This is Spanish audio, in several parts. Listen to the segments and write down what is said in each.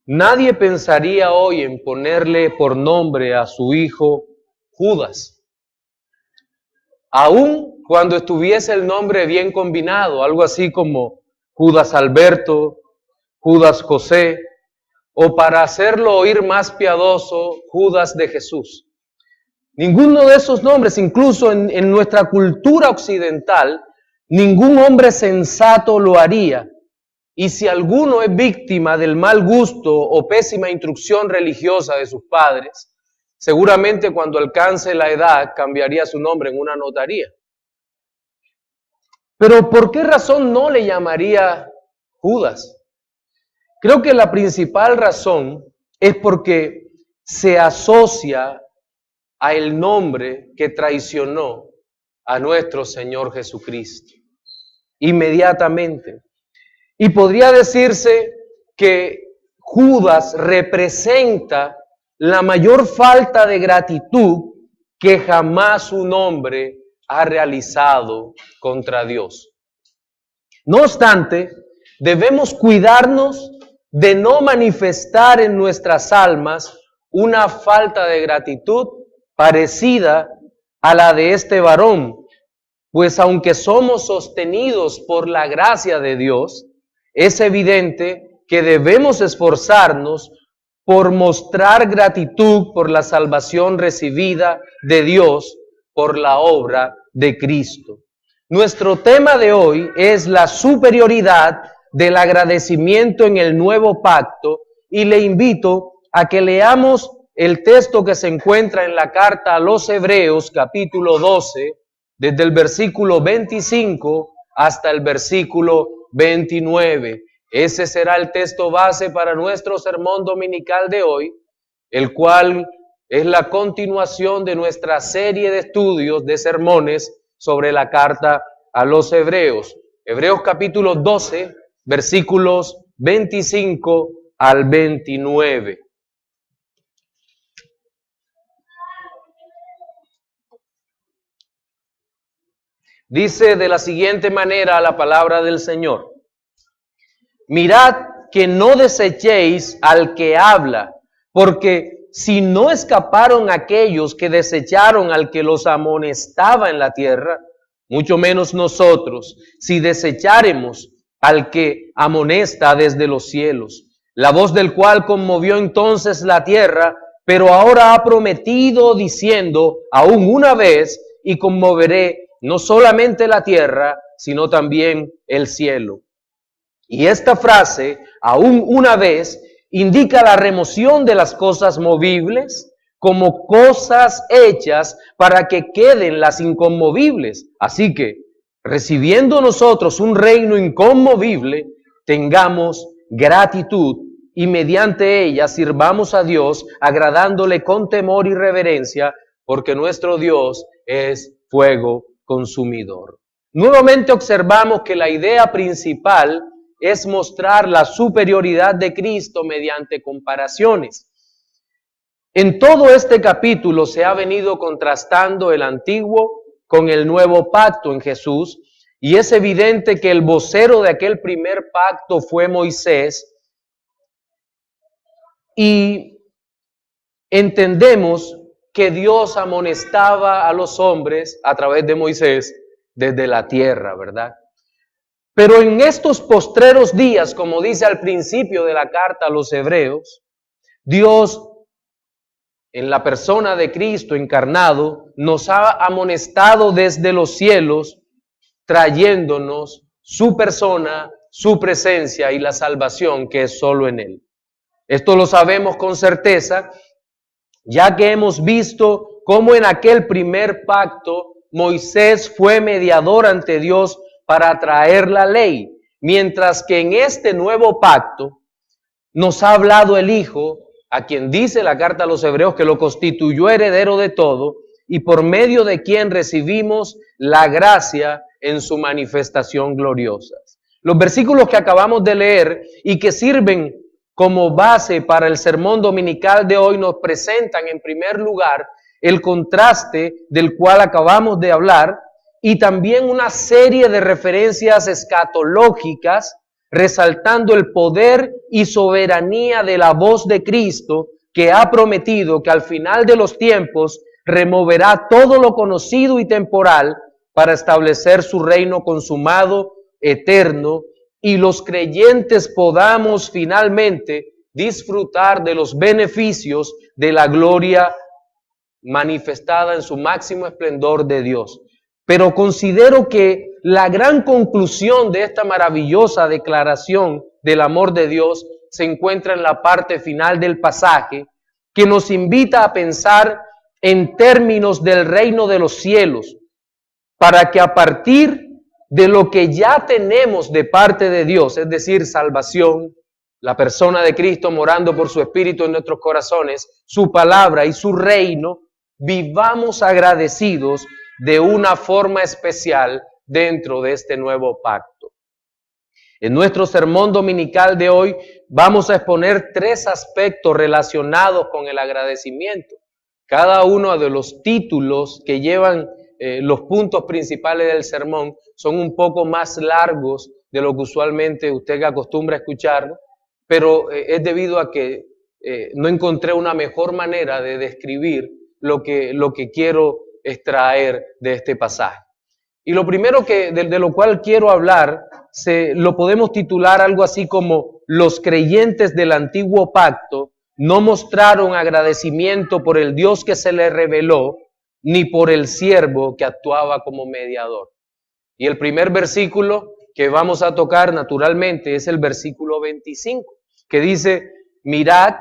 Nadie pensaría hoy en ponerle por nombre a su hijo Judas, aun cuando estuviese el nombre bien combinado, algo así como Judas Alberto, Judas José, o para hacerlo oír más piadoso, Judas de Jesús. Ninguno de esos nombres, incluso en nuestra cultura occidental, ningún hombre sensato lo haría. Y si alguno es víctima del mal gusto o pésima instrucción religiosa de sus padres, seguramente cuando alcance la edad cambiaría su nombre en una notaría. Pero ¿por qué razón no le llamaría Judas? Creo que la principal razón es porque se asocia a el nombre que traicionó a nuestro Señor Jesucristo. Inmediatamente. Y podría decirse que Judas representa la mayor falta de gratitud que jamás un hombre ha realizado contra Dios. No obstante, debemos cuidarnos de no manifestar en nuestras almas una falta de gratitud parecida a la de este varón, pues aunque somos sostenidos por la gracia de Dios, es evidente que debemos esforzarnos por mostrar gratitud por la salvación recibida de Dios por la obra de Cristo. Nuestro tema de hoy es la superioridad del agradecimiento en el nuevo pacto y le invito a que leamos el texto que se encuentra en la carta a los Hebreos, capítulo 12, desde el versículo 25 hasta el versículo 29. Ese será el texto base para nuestro sermón dominical de hoy, el cual es la continuación de nuestra serie de estudios de sermones sobre la carta a los Hebreos. Hebreos capítulo 12, versículos 25 al 29. Dice de la siguiente manera la palabra del Señor: mirad que no desechéis al que habla, porque si no escaparon aquellos que desecharon al que los amonestaba en la tierra, mucho menos nosotros, si desecháremos al que amonesta desde los cielos, la voz del cual conmovió entonces la tierra, pero ahora ha prometido diciendo, aún una vez, y conmoveré no solamente la tierra, sino también el cielo. Y esta frase, aún una vez, indica la remoción de las cosas movibles como cosas hechas para que queden las inconmovibles. Así que, recibiendo nosotros un reino inconmovible, tengamos gratitud y mediante ella sirvamos a Dios, agradándole con temor y reverencia, porque nuestro Dios es fuego consumidor. Nuevamente observamos que la idea principal es mostrar la superioridad de Cristo mediante comparaciones. En todo este capítulo se ha venido contrastando el antiguo con el nuevo pacto en Jesús, y es evidente que el vocero de aquel primer pacto fue Moisés, y entendemos que Dios amonestaba a los hombres a través de Moisés desde la tierra, ¿verdad? Pero en estos postreros días, como dice al principio de la carta a los Hebreos, Dios, en la persona de Cristo encarnado, nos ha amonestado desde los cielos, trayéndonos su persona, su presencia y la salvación que es solo en Él. Esto lo sabemos con certeza, ya que hemos visto cómo en aquel primer pacto Moisés fue mediador ante Dios para traer la ley, mientras que en este nuevo pacto nos ha hablado el Hijo, a quien dice la carta a los Hebreos que lo constituyó heredero de todo y por medio de quien recibimos la gracia en su manifestación gloriosa. Los versículos que acabamos de leer y que sirven como base para el sermón dominical de hoy nos presentan en primer lugar el contraste del cual acabamos de hablar y también una serie de referencias escatológicas resaltando el poder y soberanía de la voz de Cristo, que ha prometido que al final de los tiempos removerá todo lo conocido y temporal para establecer su reino consumado, eterno, y los creyentes podamos finalmente disfrutar de los beneficios de la gloria manifestada en su máximo esplendor de Dios. Pero considero que la gran conclusión de esta maravillosa declaración del amor de Dios se encuentra en la parte final del pasaje, que nos invita a pensar en términos del reino de los cielos, para que a partir de lo que ya tenemos de parte de Dios, es decir, salvación, la persona de Cristo morando por su Espíritu en nuestros corazones, su palabra y su reino, vivamos agradecidos de una forma especial dentro de este nuevo pacto. En nuestro sermón dominical de hoy vamos a exponer 3 aspectos relacionados con el agradecimiento. Cada uno de los títulos que llevan los puntos principales del sermón son un poco más largos de lo que usualmente usted acostumbra a escuchar, pero es debido a que no encontré una mejor manera de describir lo que quiero extraer de este pasaje. Y lo primero de lo cual quiero hablar, lo podemos titular algo así como: los creyentes del antiguo pacto no mostraron agradecimiento por el Dios que se les reveló, ni por el siervo que actuaba como mediador. Y el primer versículo que vamos a tocar naturalmente es el versículo 25, que dice: mirad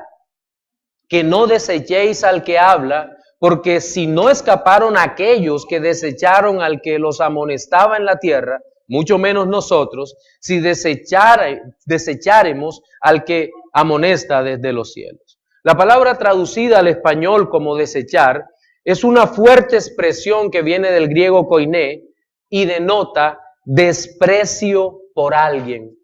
que no desechéis al que habla, porque si no escaparon aquellos que desecharon al que los amonestaba en la tierra, mucho menos nosotros, si desecháremos al que amonesta desde los cielos. La palabra traducida al español como desechar es una fuerte expresión que viene del griego koiné y denota desprecio por alguien.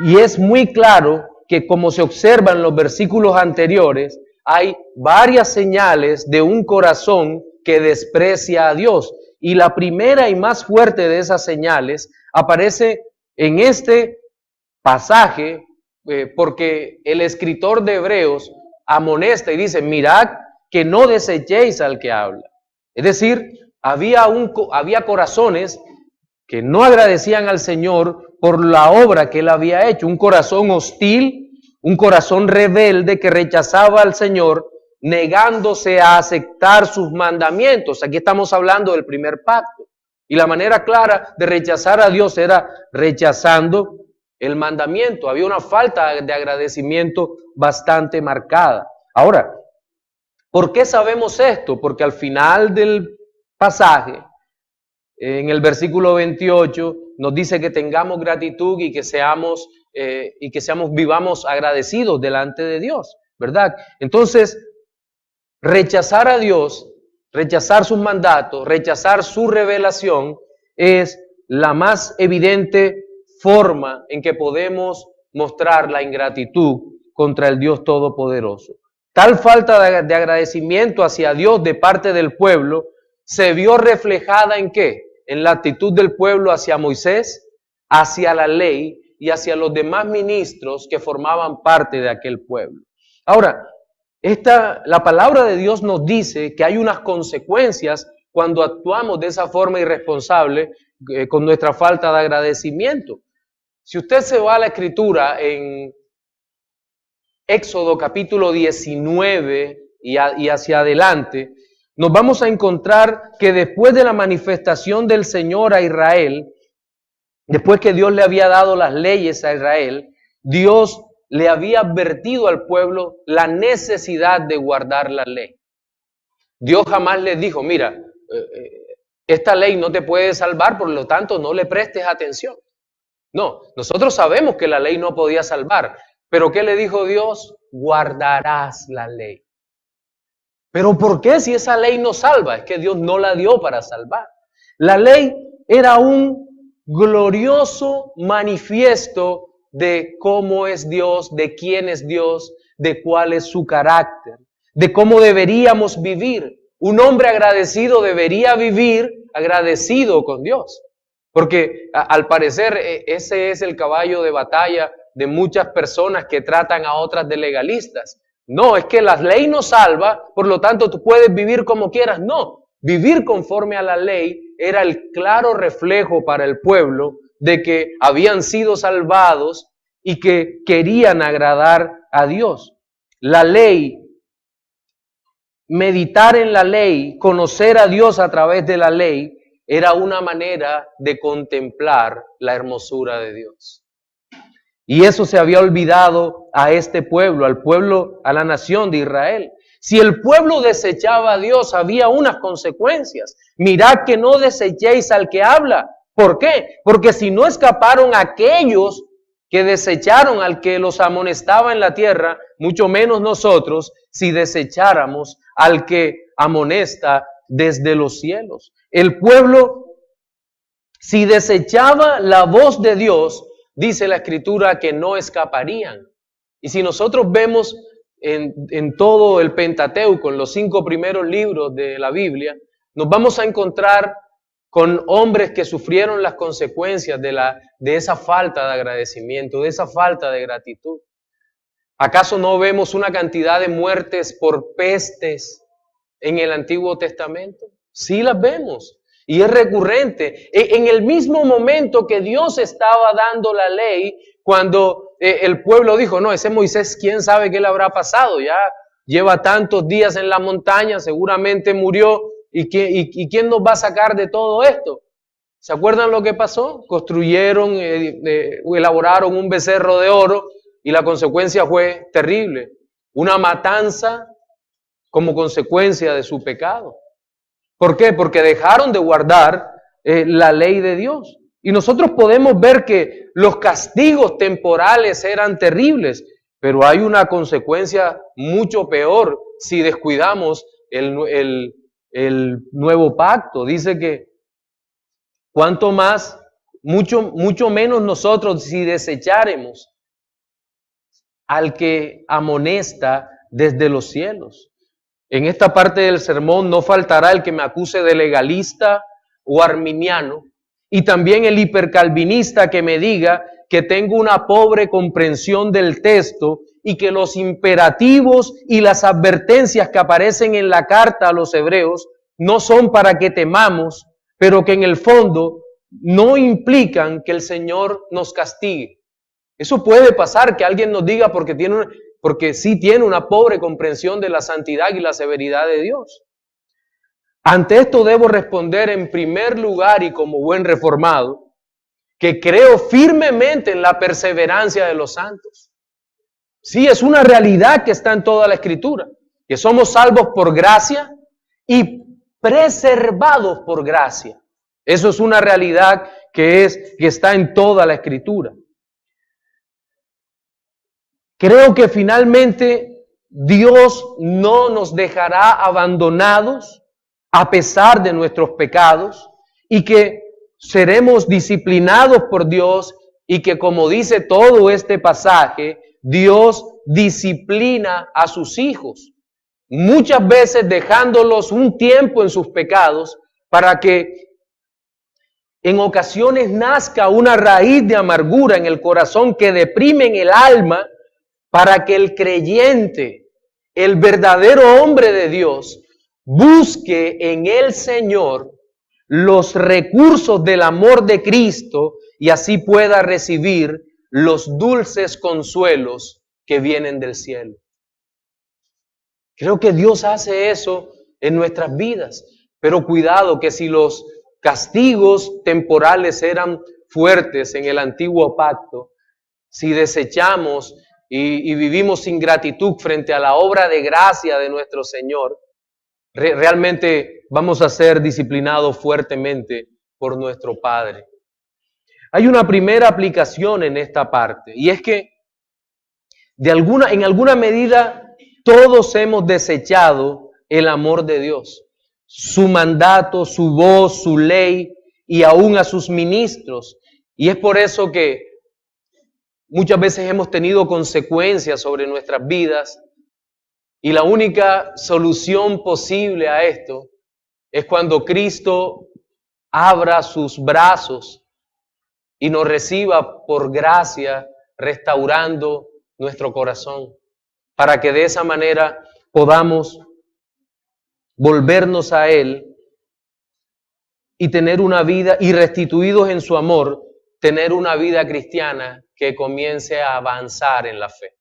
Y es muy claro que, como se observa en los versículos anteriores, hay varias señales de un corazón que desprecia a Dios. Y la primera y más fuerte de esas señales aparece en este pasaje, porque el escritor de Hebreos amonesta y dice: mirad que no desechéis al que habla. Es decir, había corazones que no agradecían al Señor por la obra que Él había hecho. Un corazón hostil, un corazón rebelde que rechazaba al Señor, negándose a aceptar sus mandamientos. Aquí estamos hablando del primer pacto. Y la manera clara de rechazar a Dios era rechazando el mandamiento. Había una falta de agradecimiento bastante marcada. Ahora, ¿por qué sabemos esto? Porque al final del pasaje, en el versículo 28, nos dice que tengamos gratitud y que vivamos agradecidos delante de Dios, ¿verdad? Entonces, rechazar a Dios, rechazar sus mandatos, rechazar su revelación es la más evidente forma en que podemos mostrar la ingratitud contra el Dios Todopoderoso. Tal falta de agradecimiento hacia Dios de parte del pueblo se vio reflejada ¿en qué? En la actitud del pueblo hacia Moisés, hacia la ley y hacia los demás ministros que formaban parte de aquel pueblo. Ahora, la palabra de Dios nos dice que hay unas consecuencias cuando actuamos de esa forma irresponsable con nuestra falta de agradecimiento. Si usted se va a la Escritura en Éxodo capítulo 19 y hacia adelante, nos vamos a encontrar que después de la manifestación del Señor a Israel, después que Dios le había dado las leyes a Israel, Dios le había advertido al pueblo la necesidad de guardar la ley. Dios jamás les dijo: mira, esta ley no te puede salvar, por lo tanto no le prestes atención. No, nosotros sabemos que la ley no podía salvar, pero ¿qué le dijo Dios? Guardarás la ley. ¿Pero por qué si esa ley no salva? Es que Dios no la dio para salvar. La ley era un glorioso manifiesto de cómo es Dios, de quién es Dios, de cuál es su carácter, de cómo deberíamos vivir. Un hombre agradecido debería vivir agradecido con Dios. Porque al parecer ese es el caballo de batalla de muchas personas que tratan a otras de legalistas. No, es que la ley no salva, por lo tanto tú puedes vivir como quieras. No, vivir conforme a la ley era el claro reflejo para el pueblo de que habían sido salvados y que querían agradar a Dios. La ley, meditar en la ley, conocer a Dios a través de la ley, era una manera de contemplar la hermosura de Dios. Y eso se había olvidado a este pueblo, al pueblo, a la nación de Israel. Si el pueblo desechaba a Dios, había unas consecuencias. Mirad que no desechéis al que habla. ¿Por qué? Porque si no escaparon aquellos que desecharon al que los amonestaba en la tierra, mucho menos nosotros si desecháramos al que amonesta desde los cielos. El pueblo, si desechaba la voz de Dios, dice la Escritura que no escaparían. Y si nosotros vemos en todo el Pentateuco, en los 5 primeros libros de la Biblia, nos vamos a encontrar con hombres que sufrieron las consecuencias de esa falta de agradecimiento, de esa falta de gratitud. ¿Acaso no vemos una cantidad de muertes por pestes en el Antiguo Testamento? Sí las vemos. Y es recurrente. En el mismo momento que Dios estaba dando la ley, cuando el pueblo dijo, no, ese Moisés, quién sabe qué le habrá pasado, ya lleva tantos días en la montaña, seguramente murió, ¿y quién nos va a sacar de todo esto? ¿Se acuerdan lo que pasó? Construyeron, elaboraron un becerro de oro y la consecuencia fue terrible. Una matanza como consecuencia de su pecado. ¿Por qué? Porque dejaron de guardar la ley de Dios. Y nosotros podemos ver que los castigos temporales eran terribles, pero hay una consecuencia mucho peor si descuidamos el nuevo pacto. Dice que cuanto más, mucho menos nosotros si desecháremos al que amonesta desde los cielos. En esta parte del sermón no faltará el que me acuse de legalista o arminiano, y también el hipercalvinista que me diga que tengo una pobre comprensión del texto y que los imperativos y las advertencias que aparecen en la carta a los hebreos no son para que temamos, pero que en el fondo no implican que el Señor nos castigue. Eso puede pasar, que alguien nos diga porque sí tiene una pobre comprensión de la santidad y la severidad de Dios. Ante esto debo responder en primer lugar y como buen reformado, que creo firmemente en la perseverancia de los santos. Sí, es una realidad que está en toda la Escritura, que somos salvos por gracia y preservados por gracia. Eso es una realidad que está en toda la Escritura. Creo que finalmente Dios no nos dejará abandonados a pesar de nuestros pecados y que seremos disciplinados por Dios y que, como dice todo este pasaje, Dios disciplina a sus hijos, muchas veces dejándolos un tiempo en sus pecados para que en ocasiones nazca una raíz de amargura en el corazón que deprime en el alma, para que el creyente, el verdadero hombre de Dios, busque en el Señor los recursos del amor de Cristo y así pueda recibir los dulces consuelos que vienen del cielo. Creo que Dios hace eso en nuestras vidas, pero cuidado que si los castigos temporales eran fuertes en el antiguo pacto, si desechamos y vivimos sin gratitud frente a la obra de gracia de nuestro Señor, realmente vamos a ser disciplinados fuertemente por nuestro Padre. Hay una primera aplicación en esta parte, y es que en alguna medida todos hemos desechado el amor de Dios, su mandato, su voz, su ley y aún a sus ministros. Y es por eso que muchas veces hemos tenido consecuencias sobre nuestras vidas y la única solución posible a esto es cuando Cristo abra sus brazos y nos reciba por gracia, restaurando nuestro corazón, para que de esa manera podamos volvernos a Él y tener una vida, y restituidos en su amor, tener una vida cristiana que comience a avanzar en la fe.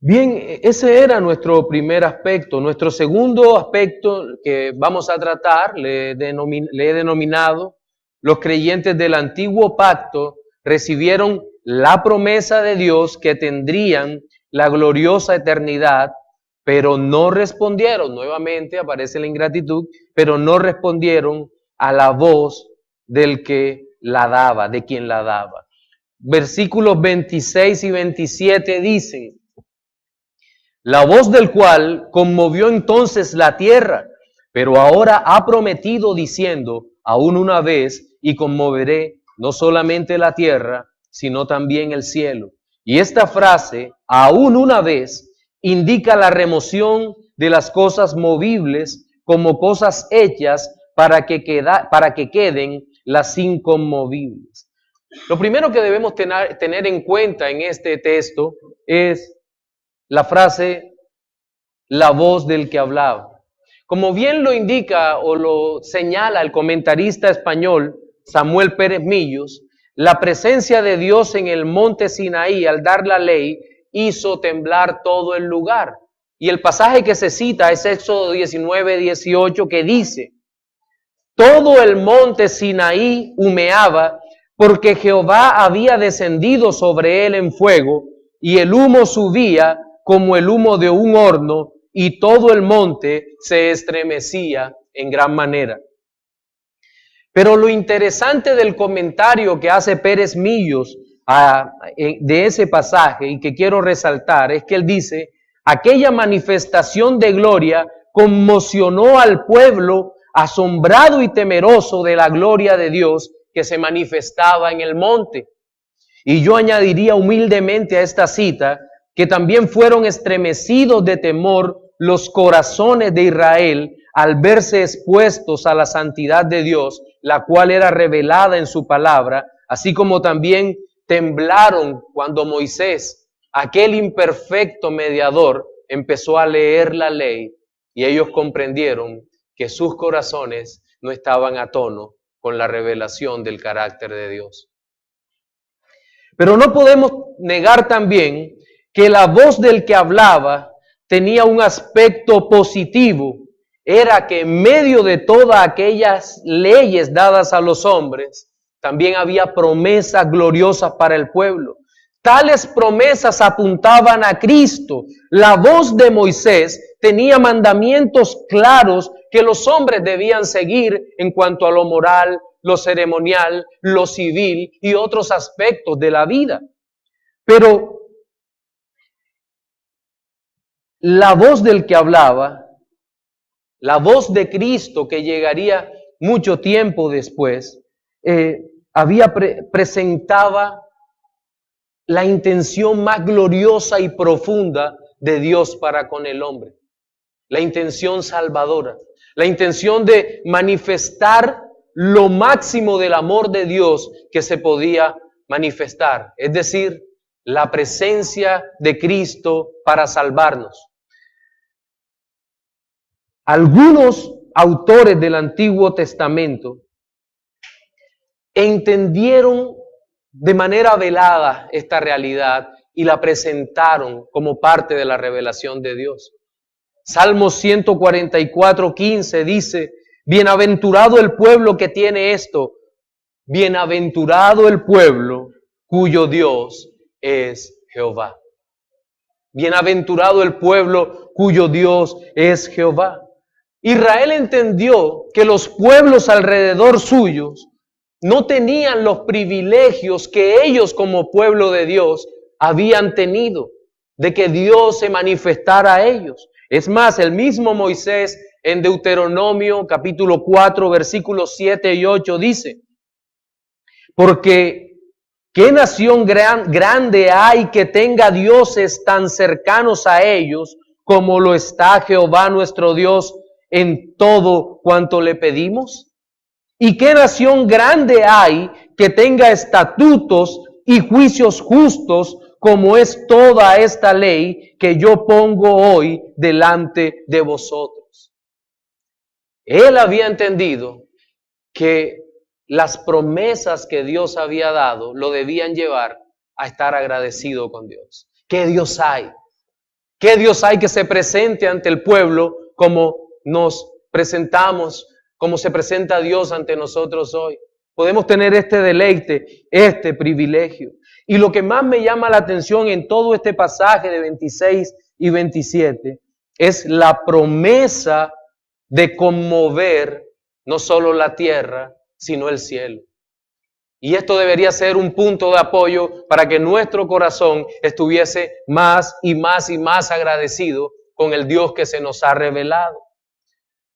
Bien, ese era nuestro primer aspecto. Nuestro segundo aspecto que vamos a tratar, le he denominado, los creyentes del antiguo pacto recibieron la promesa de Dios que tendrían la gloriosa eternidad, pero no respondieron, nuevamente aparece la ingratitud, pero no respondieron a la voz del que la daba, de quien la daba. Versículos 26 y 27 dicen: la voz del cual conmovió entonces la tierra, pero ahora ha prometido diciendo, aún una vez, y conmoveré no solamente la tierra, sino también el cielo. Y esta frase, aún una vez, indica la remoción de las cosas movibles como cosas hechas para que queden las inconmovibles. Lo primero que debemos tener en cuenta en este texto es la frase, la voz del que hablaba. Como bien lo indica o lo señala el comentarista español Samuel Pérez Millos, la presencia de Dios en el monte Sinaí al dar la ley hizo temblar todo el lugar. Y el pasaje que se cita es Éxodo 19:18, que dice: todo el monte Sinaí humeaba porque Jehová había descendido sobre él en fuego, y el humo subía como el humo de un horno, y todo el monte se estremecía en gran manera. Pero lo interesante del comentario que hace Pérez Millos de ese pasaje, y que quiero resaltar, es que él dice: aquella manifestación de gloria conmocionó al pueblo asombrado y temeroso de la gloria de Dios que se manifestaba en el monte. Y yo añadiría humildemente a esta cita que también fueron estremecidos de temor los corazones de Israel al verse expuestos a la santidad de Dios, la cual era revelada en su palabra, así como también temblaron cuando Moisés, aquel imperfecto mediador, empezó a leer la ley, y ellos comprendieron que sus corazones no estaban a tono con la revelación del carácter de Dios. Pero no podemos negar también que la voz del que hablaba tenía un aspecto positivo. Era que en medio de todas aquellas leyes dadas a los hombres, también había promesas gloriosas para el pueblo. Tales promesas apuntaban a Cristo. La voz de Moisés tenía mandamientos claros que los hombres debían seguir en cuanto a lo moral, lo ceremonial, lo civil y otros aspectos de la vida. Pero la voz del que hablaba, la voz de Cristo que llegaría mucho tiempo después, presentaba la intención más gloriosa y profunda de Dios para con el hombre. La intención salvadora, la intención de manifestar lo máximo del amor de Dios que se podía manifestar, es decir, la presencia de Cristo para salvarnos. Algunos autores del Antiguo Testamento entendieron de manera velada esta realidad y la presentaron como parte de la revelación de Dios. Salmo 144:15 dice: bienaventurado el pueblo que tiene esto, bienaventurado el pueblo cuyo Dios es Jehová. Bienaventurado el pueblo cuyo Dios es Jehová. Israel entendió que los pueblos alrededor suyos no tenían los privilegios que ellos como pueblo de Dios habían tenido, de que Dios se manifestara a ellos. Es más, el mismo Moisés en Deuteronomio capítulo 4 versículos 7 y 8 dice: porque ¿qué nación grande hay que tenga dioses tan cercanos a ellos como lo está Jehová nuestro Dios en todo cuanto le pedimos? ¿Y qué nación grande hay que tenga estatutos y juicios justos, como es toda esta ley que yo pongo hoy delante de vosotros. Él había entendido que las promesas que Dios había dado lo debían llevar a estar agradecido con Dios. ¿Qué Dios hay? ¿Qué Dios hay que se presente ante el pueblo como nos presentamos, como se presenta Dios ante nosotros hoy? Podemos tener este deleite, este privilegio. Y lo que más me llama la atención en todo este pasaje de 26 y 27 es la promesa de conmover no solo la tierra, sino el cielo. Y esto debería ser un punto de apoyo para que nuestro corazón estuviese más y más y más agradecido con el Dios que se nos ha revelado.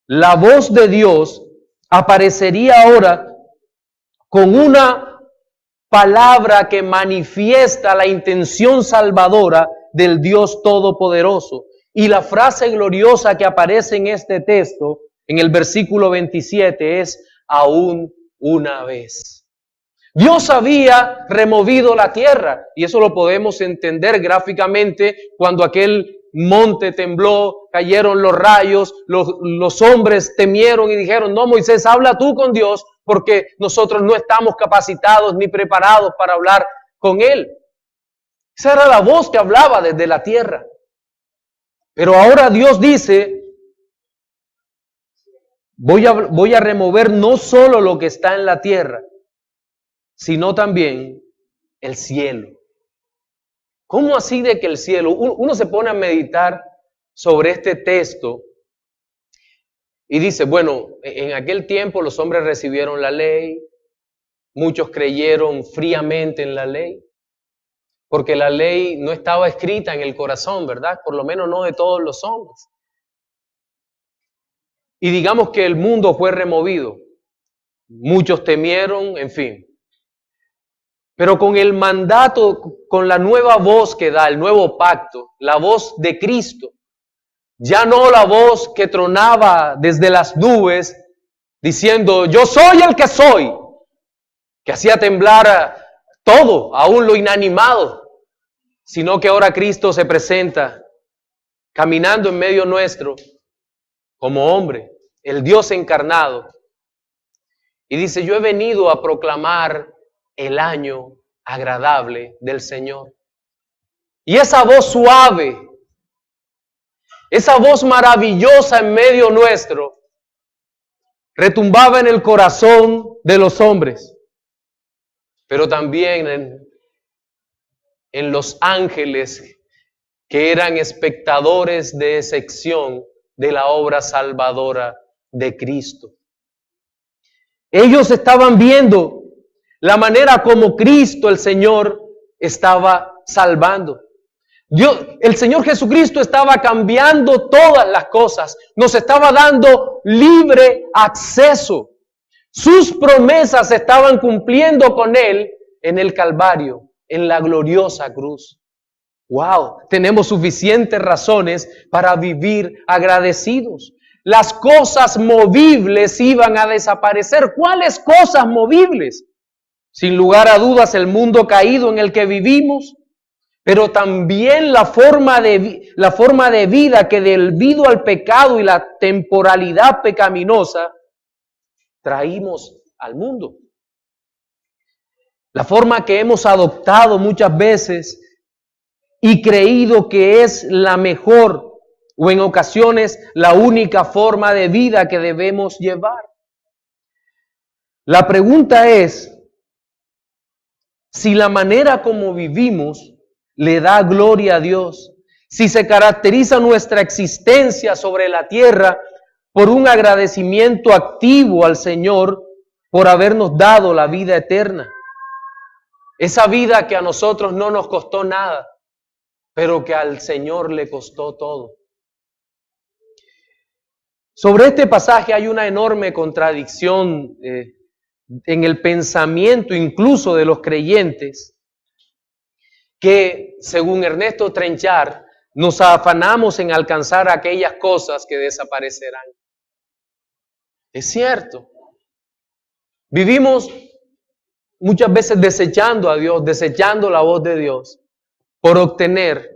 La voz de Dios aparecería ahora con una palabra que manifiesta la intención salvadora del Dios Todopoderoso. Y la frase gloriosa que aparece en este texto, en el versículo 27, es aún una vez. Dios había removido la tierra, y eso lo podemos entender gráficamente cuando aquel monte tembló, cayeron los rayos, los hombres temieron y dijeron: no, Moisés, habla tú con Dios, porque nosotros no estamos capacitados ni preparados para hablar con Él. Esa era la voz que hablaba desde la tierra. Pero ahora Dios dice: voy a remover no solo lo que está en la tierra, sino también el cielo. ¿Cómo así de que el cielo? Uno se pone a meditar sobre este texto y dice, bueno, en aquel tiempo los hombres recibieron la ley, muchos creyeron fríamente en la ley, porque la ley no estaba escrita en el corazón, ¿verdad? Por lo menos no de todos los hombres. Y digamos que el mundo fue removido. Muchos temieron, en fin. Pero con el mandato, con la nueva voz que da, el nuevo pacto, la voz de Cristo, ya no la voz que tronaba desde las nubes diciendo, yo soy el que soy, que hacía temblar todo, aún lo inanimado, sino que ahora Cristo se presenta caminando en medio nuestro como hombre, el Dios encarnado, y dice, yo he venido a proclamar el año agradable del Señor. Y esa voz suave, esa voz maravillosa en medio nuestro, retumbaba en el corazón de los hombres, pero también en los ángeles que eran espectadores de excepción de la obra salvadora de Cristo. Ellos estaban viendo la manera como Cristo, el Señor, estaba salvando. El Señor Jesucristo estaba cambiando todas las cosas. Nos estaba dando libre acceso. Sus promesas se estaban cumpliendo con Él en el Calvario, en la gloriosa cruz. ¡Wow! Tenemos suficientes razones para vivir agradecidos. Las cosas movibles iban a desaparecer. ¿Cuáles cosas movibles? Sin lugar a dudas, el mundo caído en el que vivimos, pero también la forma de vida que debido al pecado y la temporalidad pecaminosa traímos al mundo. La forma que hemos adoptado muchas veces y creído que es la mejor o en ocasiones la única forma de vida que debemos llevar. La pregunta es, si la manera como vivimos le da gloria a Dios, si se caracteriza nuestra existencia sobre la tierra por un agradecimiento activo al Señor por habernos dado la vida eterna. Esa vida que a nosotros no nos costó nada, pero que al Señor le costó todo. Sobre este pasaje hay una enorme contradicción en el pensamiento incluso de los creyentes, que según Ernesto Trenchard, nos afanamos en alcanzar aquellas cosas que desaparecerán. Es cierto. Vivimos muchas veces desechando a Dios, desechando la voz de Dios, por obtener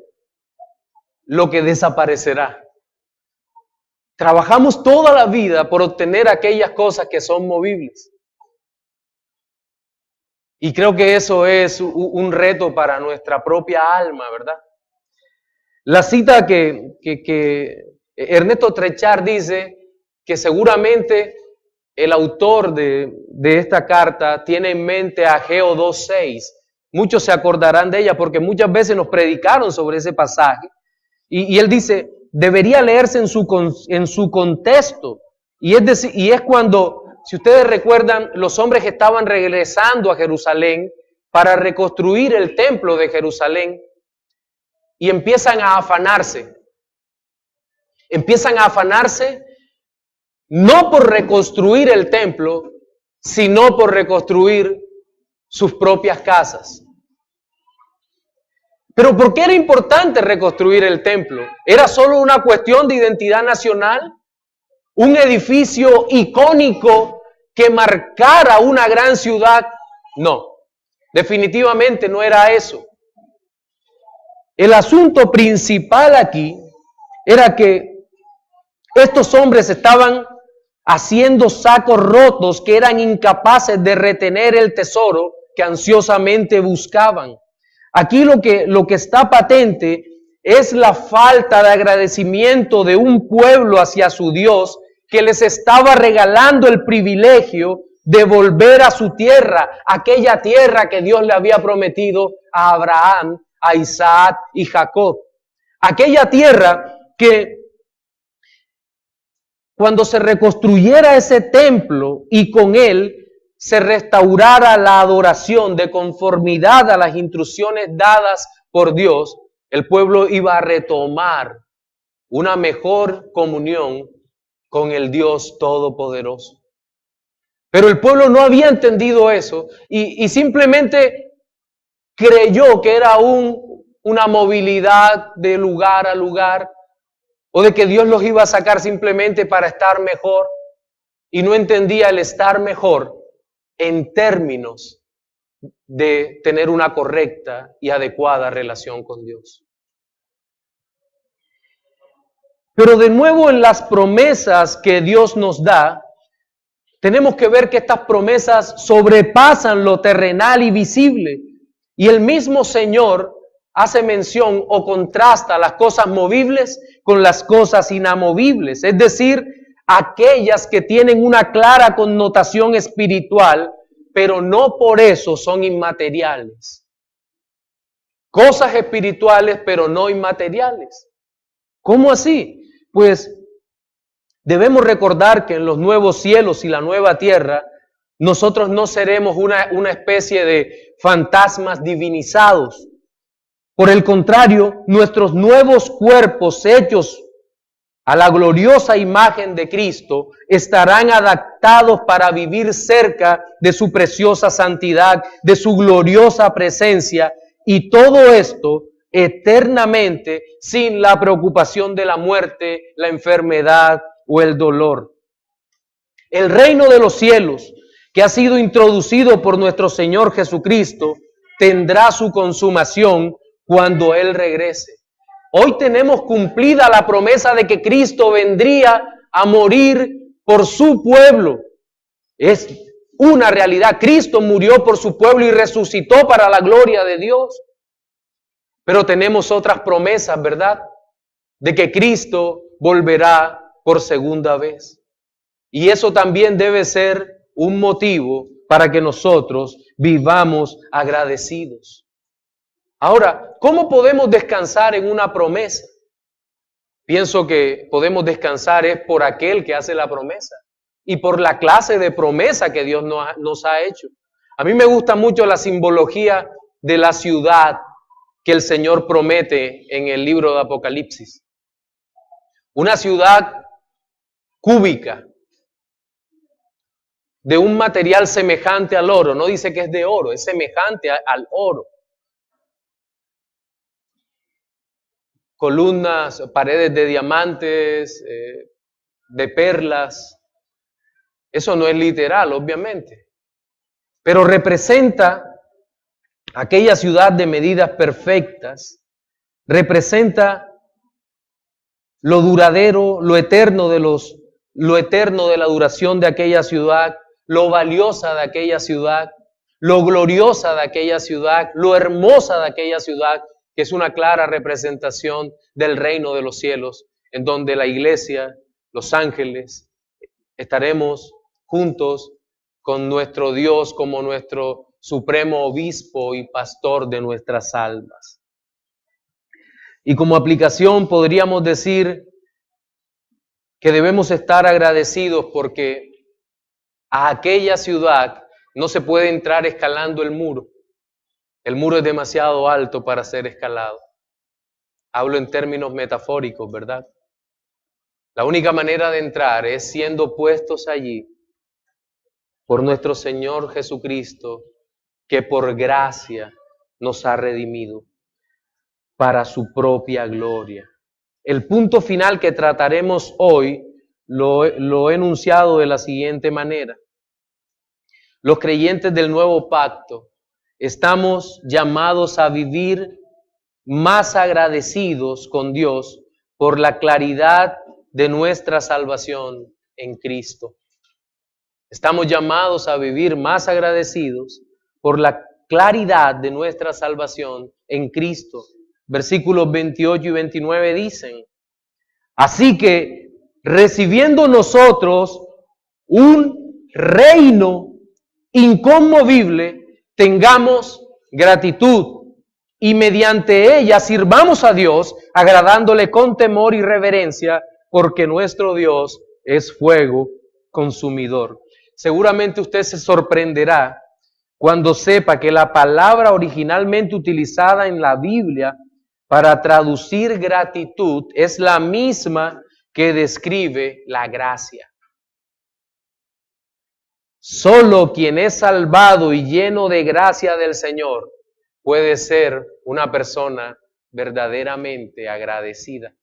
lo que desaparecerá. Trabajamos toda la vida por obtener aquellas cosas que son movibles. Y creo que eso es un reto para nuestra propia alma, ¿verdad? La cita que Ernesto Trechard dice que seguramente el autor de esta carta tiene en mente a Ageo 2:6. Muchos se acordarán de ella porque muchas veces nos predicaron sobre ese pasaje. Y él dice, debería leerse en su contexto. Y es cuando, si ustedes recuerdan, los hombres que estaban regresando a Jerusalén para reconstruir el templo de Jerusalén y empiezan a afanarse. Empiezan a afanarse no por reconstruir el templo, sino por reconstruir sus propias casas. Pero ¿por qué era importante reconstruir el templo? ¿Era solo una cuestión de identidad nacional? ¿Un edificio icónico que marcara una gran ciudad? No, definitivamente no era eso. El asunto principal aquí era que estos hombres estaban haciendo sacos rotos que eran incapaces de retener el tesoro que ansiosamente buscaban. Aquí lo que está patente es la falta de agradecimiento de un pueblo hacia su Dios que les estaba regalando el privilegio de volver a su tierra, aquella tierra que Dios le había prometido a Abraham, a Isaac y Jacob. Aquella tierra que cuando se reconstruyera ese templo y con él se restaurara la adoración de conformidad a las instrucciones dadas por Dios, el pueblo iba a retomar una mejor comunión con el Dios Todopoderoso. Pero el pueblo no había entendido eso y simplemente creyó que era una movilidad de lugar a lugar o de que Dios los iba a sacar simplemente para estar mejor y no entendía el estar mejor en términos de tener una correcta y adecuada relación con Dios. Pero de nuevo en las promesas que Dios nos da, tenemos que ver que estas promesas sobrepasan lo terrenal y visible. Y el mismo Señor hace mención o contrasta las cosas movibles con las cosas inamovibles. Es decir, aquellas que tienen una clara connotación espiritual, pero no por eso son inmateriales. Cosas espirituales, pero no inmateriales. ¿Cómo así? Pues debemos recordar que en los nuevos cielos y la nueva tierra, nosotros no seremos una especie de fantasmas divinizados. Por el contrario, nuestros nuevos cuerpos hechos a la gloriosa imagen de Cristo estarán adaptados para vivir cerca de su preciosa santidad, de su gloriosa presencia, y todo esto eternamente sin la preocupación de la muerte, la enfermedad o el dolor. El reino de los cielos, que ha sido introducido por nuestro Señor Jesucristo, tendrá su consumación cuando Él regrese. Hoy tenemos cumplida la promesa de que Cristo vendría a morir por su pueblo. Es una realidad. Cristo murió por su pueblo y resucitó para la gloria de Dios. Pero tenemos otras promesas, ¿verdad? De que Cristo volverá por segunda vez. Y eso también debe ser un motivo para que nosotros vivamos agradecidos. Ahora, ¿cómo podemos descansar en una promesa? Pienso que podemos descansar es por aquel que hace la promesa y por la clase de promesa que Dios nos ha hecho. A mí me gusta mucho la simbología de la ciudad que el Señor promete en el libro de Apocalipsis. Una ciudad cúbica, de un material semejante al oro. No dice que es de oro, es semejante al oro. Columnas, paredes de diamantes, de perlas. Eso no es literal, obviamente. pero representa aquella ciudad de medidas perfectas, representa lo duradero, lo eterno de la duración de aquella ciudad, lo valiosa de aquella ciudad, lo gloriosa de aquella ciudad, lo hermosa de aquella ciudad, que es una clara representación del reino de los cielos, en donde la iglesia, los ángeles, estaremos juntos con nuestro Dios como nuestro supremo obispo y pastor de nuestras almas. Y como aplicación podríamos decir que debemos estar agradecidos porque a aquella ciudad no se puede entrar escalando el muro. El muro es demasiado alto para ser escalado. Hablo en términos metafóricos, ¿verdad? La única manera de entrar es siendo puestos allí por nuestro Señor Jesucristo, que por gracia nos ha redimido para su propia gloria. El punto final que trataremos hoy lo he enunciado de la siguiente manera. Los creyentes del nuevo pacto estamos llamados a vivir más agradecidos con Dios por la claridad de nuestra salvación en Cristo. Estamos llamados a vivir más agradecidos por la claridad de nuestra salvación en Cristo. Versículos 28 y 29 dicen: así que recibiendo nosotros un reino inconmovible, tengamos gratitud y mediante ella sirvamos a Dios, agradándole con temor y reverencia, porque nuestro Dios es fuego consumidor. Seguramente usted se sorprenderá cuando sepa que la palabra originalmente utilizada en la Biblia para traducir gratitud es la misma que describe la gracia. Solo quien es salvado y lleno de gracia del Señor puede ser una persona verdaderamente agradecida.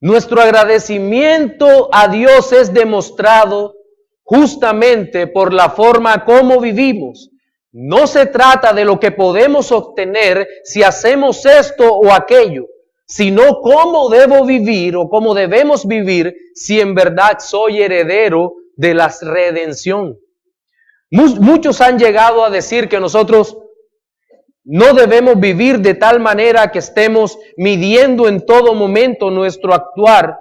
Nuestro agradecimiento a Dios es demostrado justamente por la forma como vivimos. No se trata de lo que podemos obtener si hacemos esto o aquello, sino cómo debo vivir o cómo debemos vivir si en verdad soy heredero de la redención. Muchos han llegado a decir que nosotros no debemos vivir de tal manera que estemos midiendo en todo momento nuestro actuar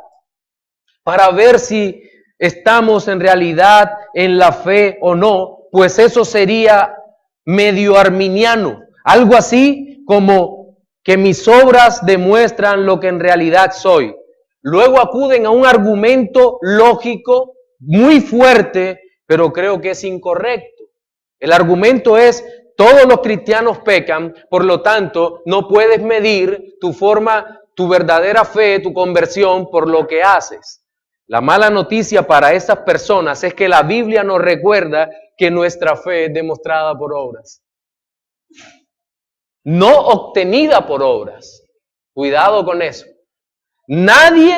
para ver si estamos en realidad en la fe o no, pues eso sería medio arminiano, algo así como que mis obras demuestran lo que en realidad soy. Luego acuden a un argumento lógico muy fuerte, pero creo que es incorrecto. El argumento es: todos los cristianos pecan, por lo tanto no puedes medir tu forma, tu verdadera fe, tu conversión por lo que haces. La mala noticia para esas personas es que la Biblia nos recuerda que nuestra fe es demostrada por obras, no obtenida por obras. Cuidado con eso. Nadie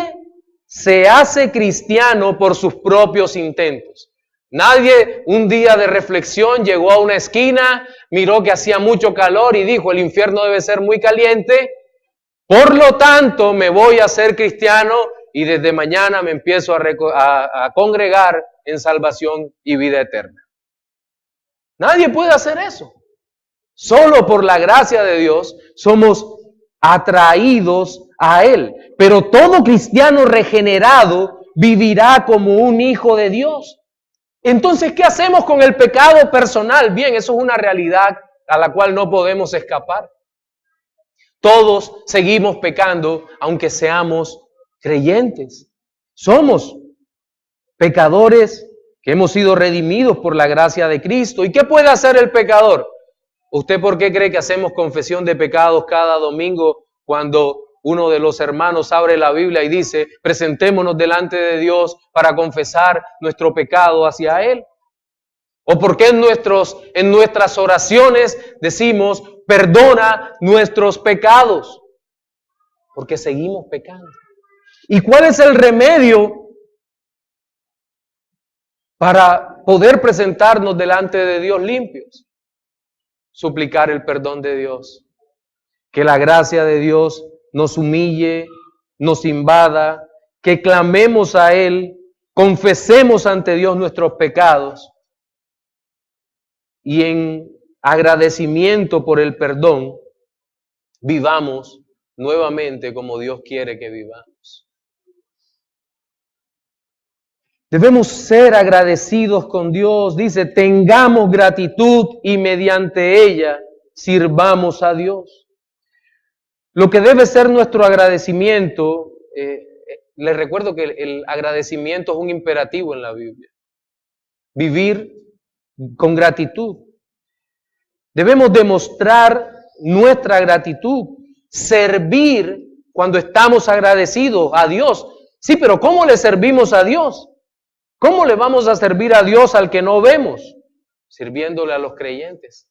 se hace cristiano por sus propios intentos. Nadie un día de reflexión llegó a una esquina, miró que hacía mucho calor y dijo: el infierno debe ser muy caliente, por lo tanto me voy a hacer cristiano y desde mañana me empiezo a congregar en salvación y vida eterna. Nadie puede hacer eso. Solo por la gracia de Dios somos atraídos a Él. Pero todo cristiano regenerado vivirá como un hijo de Dios. Entonces, ¿qué hacemos con el pecado personal? Bien, eso es una realidad a la cual no podemos escapar. Todos seguimos pecando, aunque seamos creyentes. Somos pecadores que hemos sido redimidos por la gracia de Cristo. ¿Y qué puede hacer el pecador? ¿Usted por qué cree que hacemos confesión de pecados cada domingo cuando uno de los hermanos abre la Biblia y dice: presentémonos delante de Dios para confesar nuestro pecado hacia Él? ¿O por qué en nuestras oraciones decimos: perdona nuestros pecados? Porque seguimos pecando. ¿Y cuál es el remedio para poder presentarnos delante de Dios limpios. Suplicar el perdón de Dios. Que la gracia de Dios nos humille, nos invada, que clamemos a Él, confesemos ante Dios nuestros pecados y en agradecimiento por el perdón, vivamos nuevamente como Dios quiere que vivamos. Debemos ser agradecidos con Dios. Dice, tengamos gratitud y mediante ella sirvamos a Dios. Lo que debe ser nuestro agradecimiento, les recuerdo que el agradecimiento es un imperativo en la Biblia. Vivir con gratitud. Debemos demostrar nuestra gratitud, servir cuando estamos agradecidos a Dios. Sí, pero ¿cómo le servimos a Dios? ¿Cómo le vamos a servir a Dios al que no vemos? Sirviéndole a los creyentes,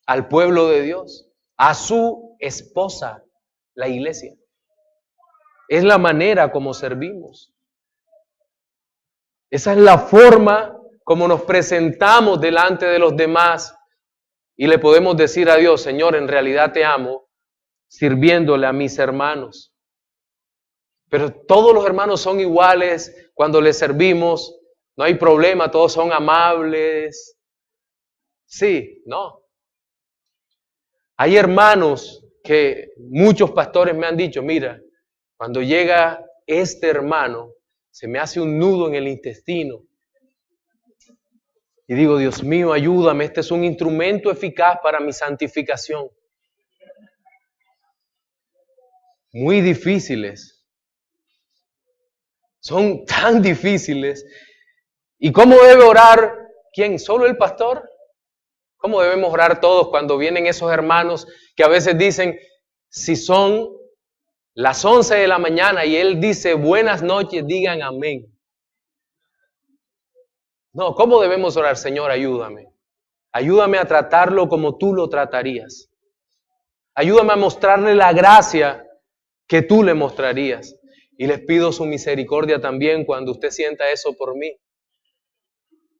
al pueblo de Dios, a su esposa, la iglesia. Es la manera como servimos. Esa es la forma como nos presentamos delante de los demás y le podemos decir a Dios, Señor, en realidad te amo, sirviéndole a mis hermanos. Pero todos los hermanos son iguales cuando les servimos, no hay problema, todos son amables. Sí, no. Hay hermanos que muchos pastores me han dicho, mira, cuando llega este hermano, se me hace un nudo en el intestino. Y digo, Dios mío, ayúdame, este es un instrumento eficaz para mi santificación. Muy difíciles. Son tan difíciles. ¿Y cómo debe orar? ¿Quién? ¿Solo el pastor? ¿Cómo debemos orar todos cuando vienen esos hermanos que a veces dicen, si son las 11 de la mañana y él dice buenas noches, digan amén? No, ¿cómo debemos orar? Señor, ayúdame. Ayúdame a tratarlo como tú lo tratarías. Ayúdame a mostrarle la gracia que tú le mostrarías. Y les pido su misericordia también cuando usted sienta eso por mí.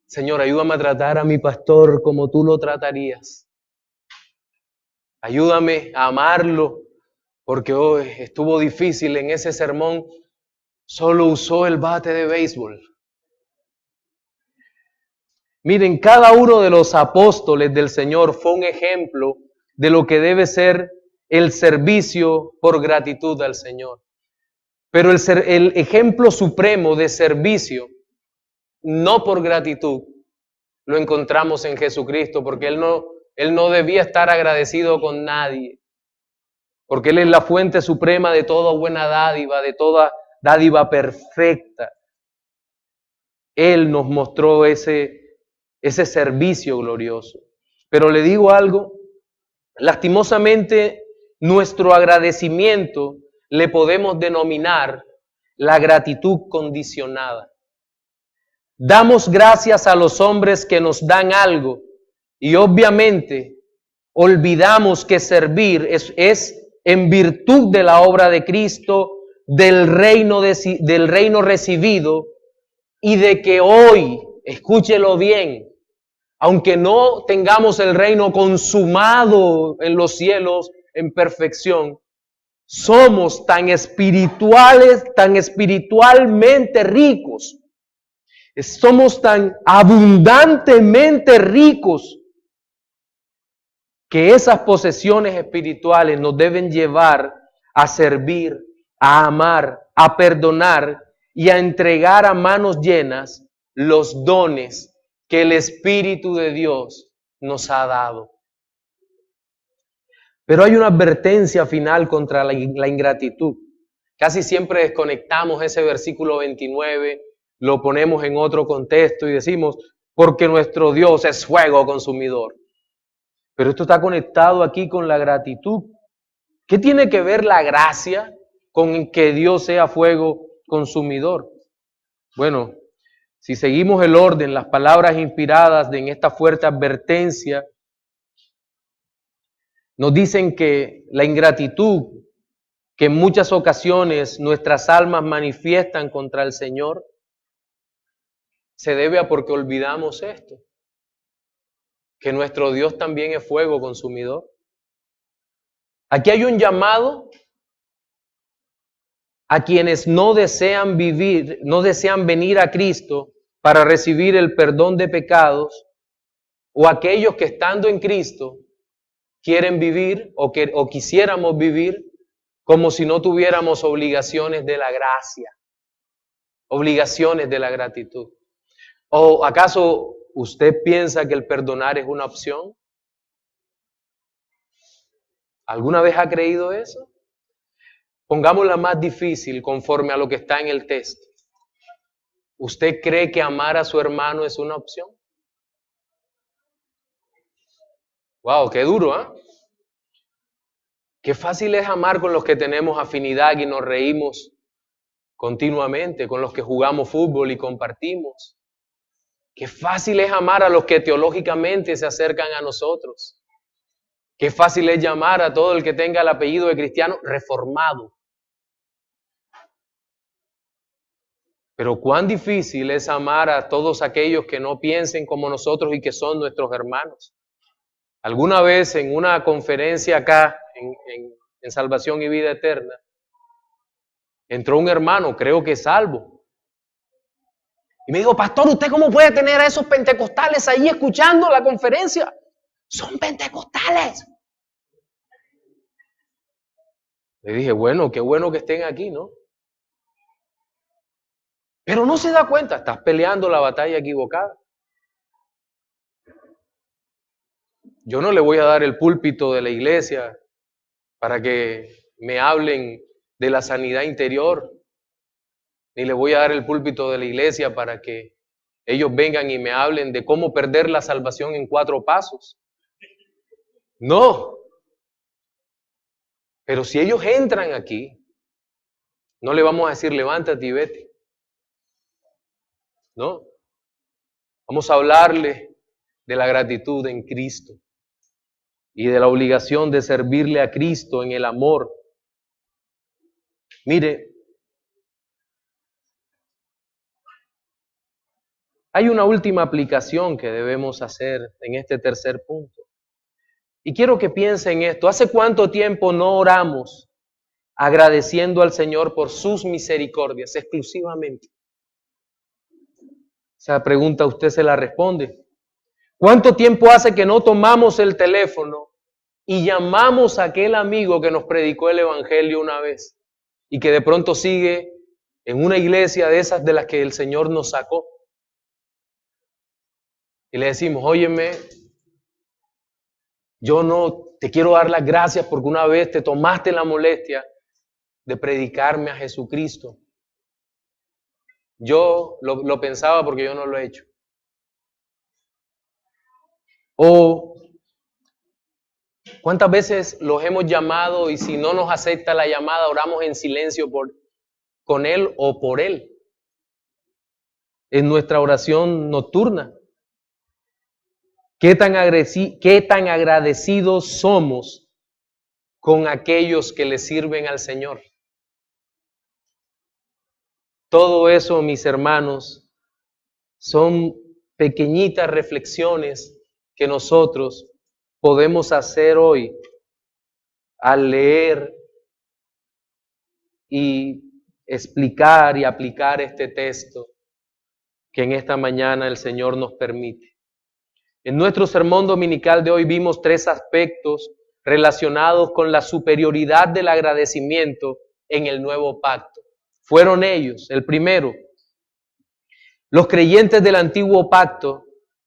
Señor, ayúdame a tratar a mi pastor como tú lo tratarías. Ayúdame a amarlo, porque hoy estuvo difícil en ese sermón. Solo usó el bate de béisbol. Miren, cada uno de los apóstoles del Señor fue un ejemplo de lo que debe ser el servicio por gratitud al Señor. Pero el ejemplo supremo de servicio, no por gratitud, lo encontramos en Jesucristo, porque Él no debía estar agradecido con nadie, porque Él es la fuente suprema de toda buena dádiva, de toda dádiva perfecta. Él nos mostró ese servicio glorioso. Pero le digo algo, lastimosamente nuestro agradecimiento le podemos denominar la gratitud condicionada. Damos gracias a los hombres que nos dan algo y obviamente olvidamos que servir es en virtud de la obra de Cristo, del reino recibido y de que hoy, escúchelo bien, aunque no tengamos el reino consumado en los cielos en perfección, somos tan espirituales, tan espiritualmente ricos. Somos tan abundantemente ricos que esas posesiones espirituales nos deben llevar a servir, a amar, a perdonar y a entregar a manos llenas los dones que el Espíritu de Dios nos ha dado. Pero hay una advertencia final contra la ingratitud. Casi siempre desconectamos ese versículo 29, lo ponemos en otro contexto y decimos, porque nuestro Dios es fuego consumidor. Pero esto está conectado aquí con la gratitud. ¿Qué tiene que ver la gracia con que Dios sea fuego consumidor? Bueno, si seguimos el orden, las palabras inspiradas en esta fuerte advertencia, nos dicen que la ingratitud que en muchas ocasiones nuestras almas manifiestan contra el Señor se debe a porque olvidamos esto, que nuestro Dios también es fuego consumidor. Aquí hay un llamado a quienes no desean vivir, no desean venir a Cristo para recibir el perdón de pecados, o aquellos que estando en Cristo quieren vivir o quisiéramos vivir como si no tuviéramos obligaciones de la gracia, obligaciones de la gratitud. ¿O acaso usted piensa que el perdonar es una opción? ¿Alguna vez ha creído eso? Pongámosla más difícil conforme a lo que está en el texto. ¿Usted cree que amar a su hermano es una opción? Wow, qué duro, ¿ah? Qué fácil es amar con los que tenemos afinidad y nos reímos continuamente, con los que jugamos fútbol y compartimos. Qué fácil es amar a los que teológicamente se acercan a nosotros. Qué fácil es llamar a todo el que tenga el apellido de cristiano reformado. Pero cuán difícil es amar a todos aquellos que no piensen como nosotros y que son nuestros hermanos. Alguna vez en una conferencia acá, en Salvación y Vida Eterna, entró un hermano, creo que salvo, y me dijo: pastor, ¿usted cómo puede tener a esos pentecostales ahí escuchando la conferencia? Son pentecostales. Le dije: bueno, qué bueno que estén aquí, ¿no? Pero no se da cuenta, estás peleando la batalla equivocada. Yo no le voy a dar el púlpito de la iglesia para que me hablen de la sanidad interior, ni le voy a dar el púlpito de la iglesia para que ellos vengan y me hablen de cómo perder la salvación en 4 pasos. No. Pero si ellos entran aquí, no le vamos a decir levántate y vete. No. Vamos a hablarle de la gratitud en Cristo y de la obligación de servirle a Cristo en el amor. Mire, hay una última aplicación que debemos hacer en este tercer punto. Y quiero que piense en esto. ¿Hace cuánto tiempo no oramos agradeciendo al Señor por sus misericordias exclusivamente? Esa pregunta usted se la responde. ¿Cuánto tiempo hace que no tomamos el teléfono y llamamos a aquel amigo que nos predicó el Evangelio una vez y que de pronto sigue en una iglesia de esas de las que el Señor nos sacó? Y le decimos: óyeme, yo no te quiero dar las gracias porque una vez te tomaste la molestia de predicarme a Jesucristo. Yo lo pensaba porque yo no lo he hecho. O ¿cuántas veces los hemos llamado y si no nos acepta la llamada, oramos en silencio con él o por él? En nuestra oración nocturna. ¿Qué tan agradecidos somos con aquellos que le sirven al Señor? Todo eso, mis hermanos, son pequeñitas reflexiones que nosotros podemos hacer hoy al leer y explicar y aplicar este texto que en esta mañana el Señor nos permite. En nuestro sermón dominical de hoy vimos 3 aspectos relacionados con la superioridad del agradecimiento en el nuevo pacto. Fueron ellos: el primero, los creyentes del antiguo pacto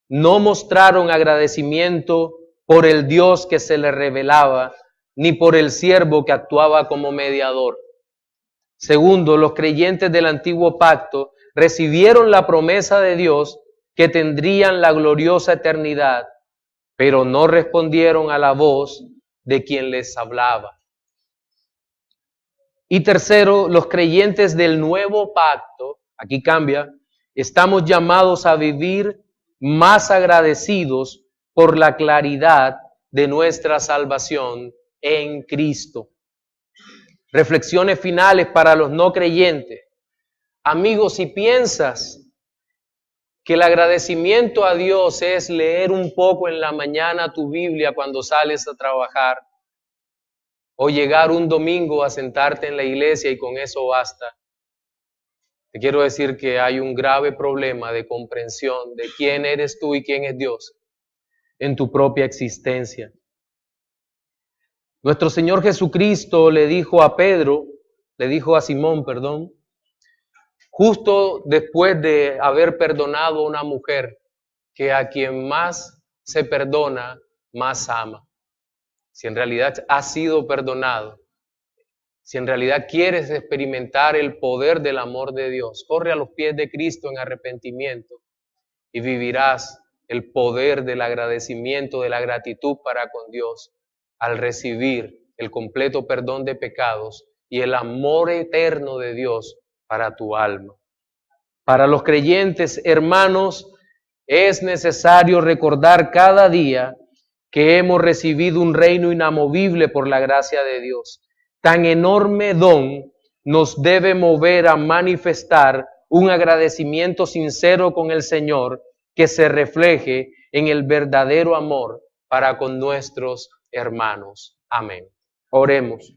no mostraron agradecimiento por el Dios que se les revelaba, ni por el siervo que actuaba como mediador. Segundo, los creyentes del antiguo pacto recibieron la promesa de Dios que tendrían la gloriosa eternidad, pero no respondieron a la voz de quien les hablaba. Y tercero, los creyentes del nuevo pacto, aquí cambia, estamos llamados a vivir más agradecidos por la claridad de nuestra salvación en Cristo. Reflexiones finales para los no creyentes. Amigos, si piensas que el agradecimiento a Dios es leer un poco en la mañana tu Biblia cuando sales a trabajar, o llegar un domingo a sentarte en la iglesia y con eso basta. Te quiero decir que hay un grave problema de comprensión de quién eres tú y quién es Dios en tu propia existencia. Nuestro Señor Jesucristo le dijo a Simón, justo después de haber perdonado a una mujer, que a quien más se perdona, más ama. Si en realidad has sido perdonado, si en realidad quieres experimentar el poder del amor de Dios, corre a los pies de Cristo en arrepentimiento y vivirás el poder del agradecimiento, de la gratitud para con Dios, al recibir el completo perdón de pecados y el amor eterno de Dios para tu alma. Para los creyentes, hermanos, es necesario recordar cada día que hemos recibido un reino inamovible por la gracia de Dios. Tan enorme don nos debe mover a manifestar un agradecimiento sincero con el Señor que se refleje en el verdadero amor para con nuestros hermanos. Amén. Oremos.